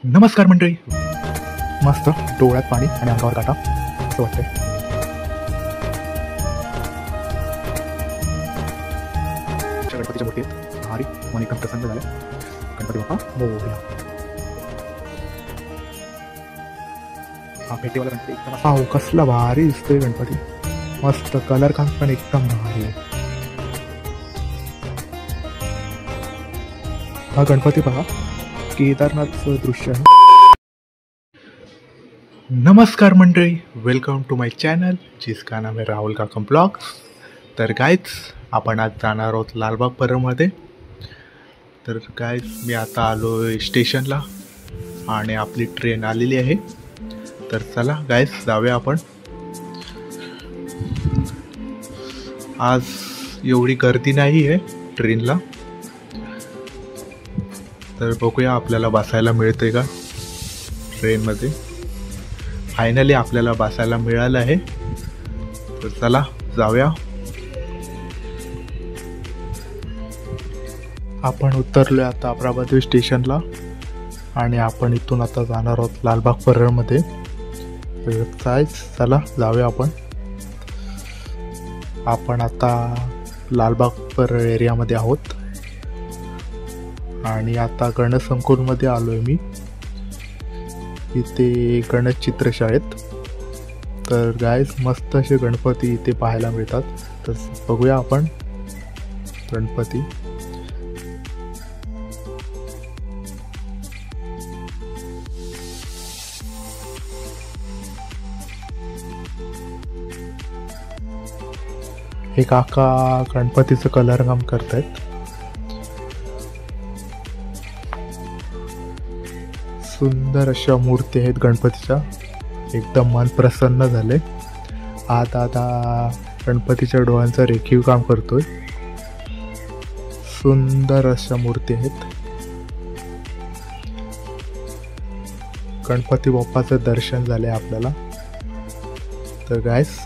नमस्कार मंडळी. मस्त डोळ्यात पाणी आणि अंगावर काटा असं वाटतंय. गणपतीच्या मूर्तीत भारी मन एकदम प्रसन्न झालं. गणपती बाप्पा मोरया. हा भेटेवाला गणपती एकदम असा कसला भारी दिसतोय. गणपती मस्त कलर काम पण एकदम भारी आहे. हा गणपती पहा केदारनाथचं दृश्य आहे. नमस्कार मंडळी, वेलकम टू माय चॅनल जिसका नाम है राहुल काका ब्लॉग्स. तर गाईज आपण आज जाणार आहोत लालबाग परळमध्ये. तर गाईज मी आता आलो स्टेशनला आणि आपली ट्रेन आलेली आहे. तर चला गाईज जाऊया आपण. आज एवढी गर्दी नाही आहे ट्रेनला. तर बघूया आपल्याला बसायला मिळते का ट्रेनमध्ये. फायनली आपल्याला बसायला मिळालं आहे. तर चला जाऊया. आपण उतरलो आता अमरावती स्टेशनला आणि आपण इथून आता जाणार आहोत लालबाग परळमध्ये. चला जाऊया आपण. आपण आता लालबाग परळ एरियामध्ये आहोत आणि आता गणेश संकुलमध्ये आलो आहे मी. इथे गणेश चित्रशाळेत. तर गाईज मस्त असे गणपती इथे पाहायला मिळतात. तर बघूया आपण गणपती. हे काका गणपतीचं कलर काम करतायत. सुंदर अशा मूर्ती आहेत गणपतीच्या. एकदम मन प्रसन्न झाले. हा दादा गणपतीच्या डोळ्यांचा रेखीव काम करतोय. सुंदर अशा मूर्ती आहेत. गणपती बाप्पाचं दर्शन झाले आपल्याला. तर गाईस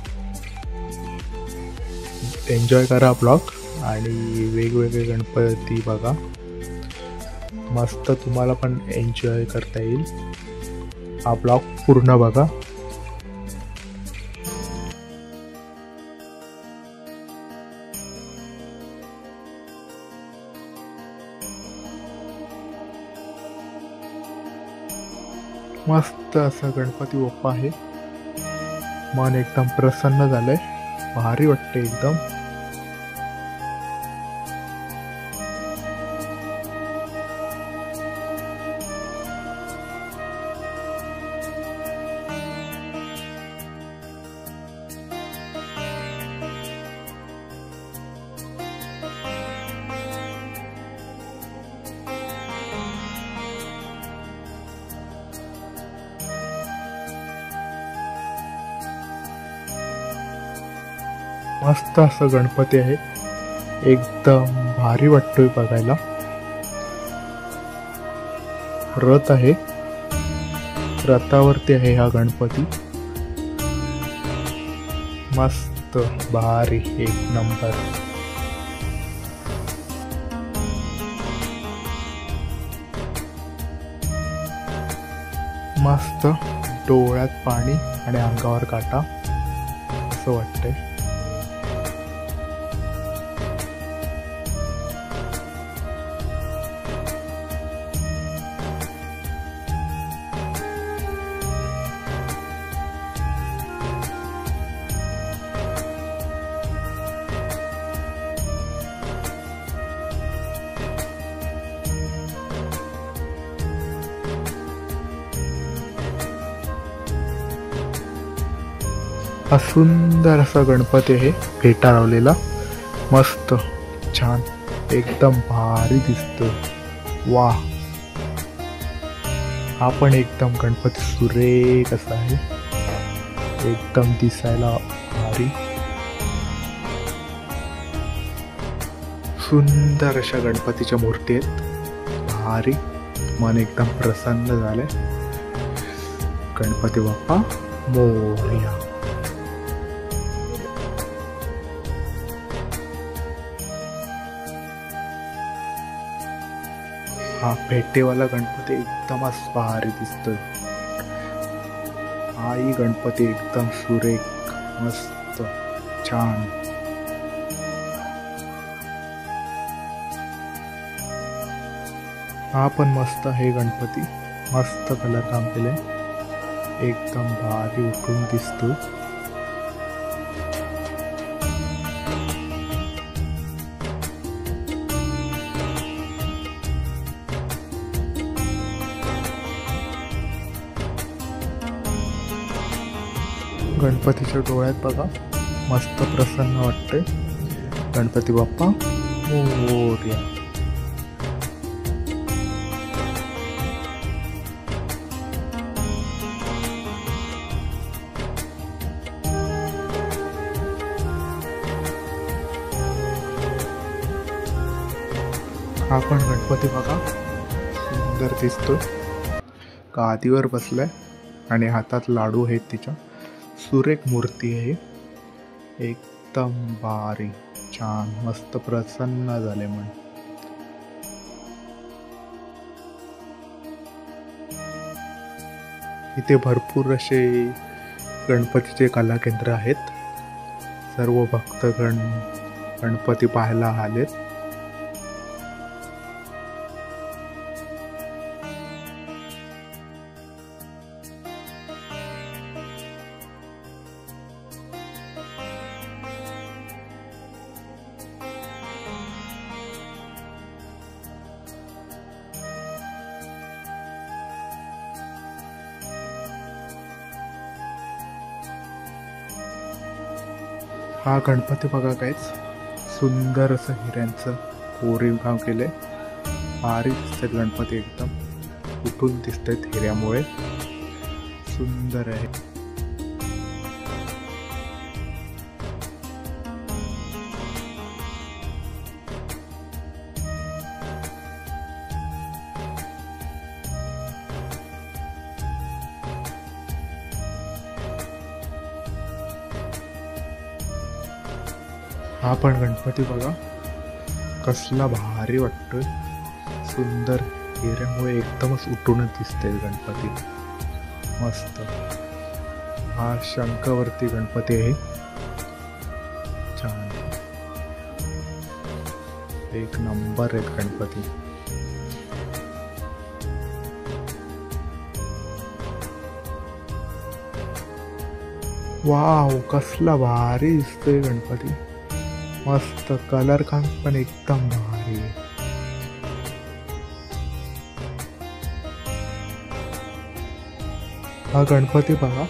एन्जॉय करा ब्लॉग आणि वेगवेगळे गणपती बघा. मस्त तुम्हाला पण एन्जॉय करता येईल. हा ब्लॉग पूर्ण बघा. मस्त असा गणपती बाप्पा आहे. मन एकदम प्रसन्न झालंय. भारी वाटते एकदम. मस्त असं गणपती आहे. एकदम भारी वाटतोय बघायला. रथ आहे. रथावरती आहे हा गणपती. मस्त भारी एक नंबर. मस्त डोळ्यात पाणी आणि अंगावर काटा असं वाटतंय. हा सुंदर असा गणपती आहे फेटा लावलेला. मस्त छान एकदम भारी दिसतो. वा, हा पण एकदम गणपती सुरेख असा आहे. एकदम दिसायला भारी. सुंदर अशा गणपतीच्या मूर्ती आहेत. भारी. मन एकदम प्रसन्न झाले. गणपती बाप्पा मोरया. हा फेटेवाला गणपती एकदमच भारी दिसतोय. हाही गणपती एकदम सुरेख, मस्त, छान. हा पण मस्त आहे गणपती, मस्त कलर काम केलंय, एकदम भारी उठून दिसतो. गणपतीच्या डोळ्यात बघा, मस्त प्रसन्न वाटते. गणपती बाप्पा मोरया. हा पण गणपती बघा, सुंदर दिसतो. गादीवर बसलाय आणि हातात लाडू आहेत तिच्या. सुरेख मूर्ती आहे, एकदम भारी, छान, मस्त, प्रसन्न झाले मन. इथे भरपूर असे गणपतीचे कला केंद्र आहेत. सर्व भक्तगण गणपती पाहायला आलेत. हा गणपती बघा, काहीच सुंदर असं हिऱ्यांचं कोरीव काम केलंय. भारी दिसतात गणपती, एकदम उठून दिसतात हिऱ्यामुळे, सुंदर आहे. हा पण गणपती बघा, कसला भारी वाटतोय, सुंदर हिऱ्यामुळे एकदमच उठूनच दिसते गणपती, मस्त. हा शंखावरती गणपती आहे, छान, एक नंबर आहे गणपती. वाव, कसला भारी दिसतोय गणपती, मस्त, कलर काम पण एकदम भारी. हा गणपती बघा,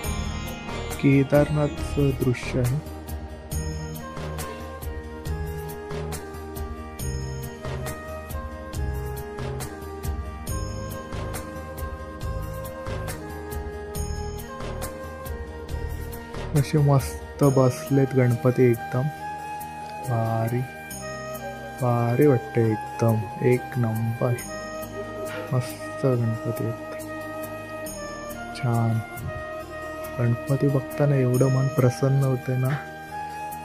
केदारनाथचं दृश्य आहे. असे मस्त बसलेत गणपती, एकदम भारी भारी वाटते, एकदम एक नंबर, मस्त गणपती आहेत, छान. गणपती बघताना एवढं मन प्रसन्न होते ना,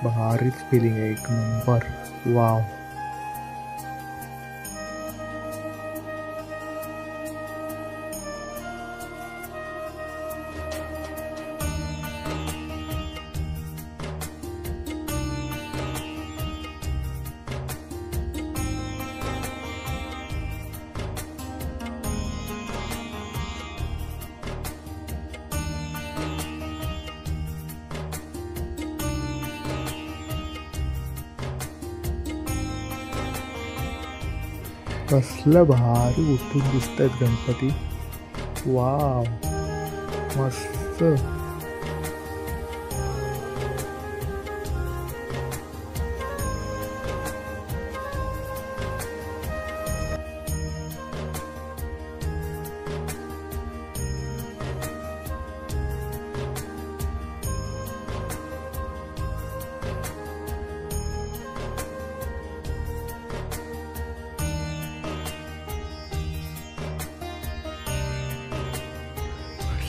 भारीच फिलिंग आहे, एक नंबर, वाव. कसलं भारी उठून दिसतात गणपती, वाव, मस्त.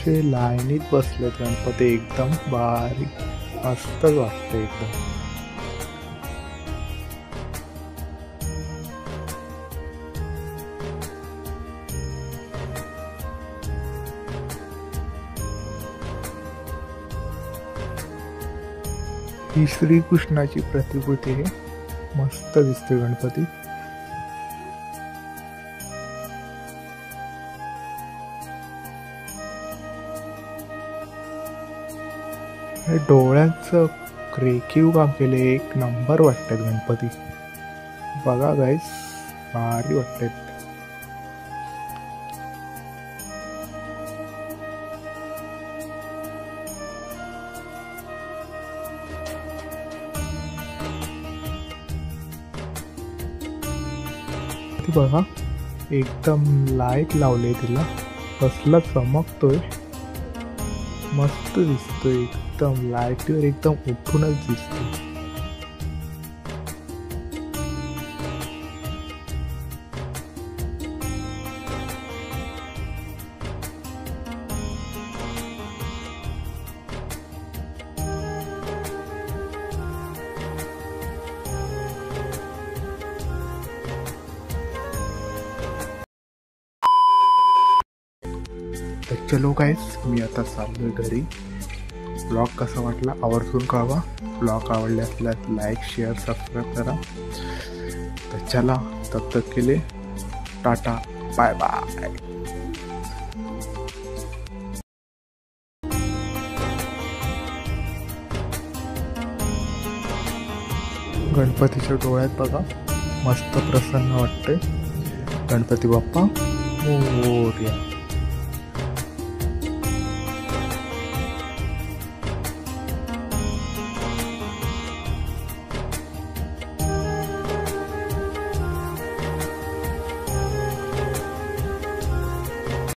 असे लाईनीत बसलेत गणपती, एकदम भारी, मस्तच वाटते एकदम. ही श्रीकृष्णाची प्रतिकृती आहे. मस्त दिसतोय गणपती. हे डोळ्यांचं रेखीव काम केले, एक नंबर वाटतात गणपती. बघा गाईस, भारी वाटतात. बघा एकदम लाईट लावले तिला, कसला चमकतोय, मस्त दिसतोय. एकदम लाईटीवर एकदम उठूनच दिसतोय. तर चलो गाईस, मी आता चाललोय घरी. ब्लॉग कसा वाटला आवर्जून कळवा. ब्लॉग आवडले असल्यास लाईक, शेअर, सबस्क्राईब करा. तर चला, तब तक के लिए टाटा, बाय बाय. गणपतीच्या डोळ्यात बघा, मस्त प्रसन्न वाटते. गणपती बाप्पा मोरया.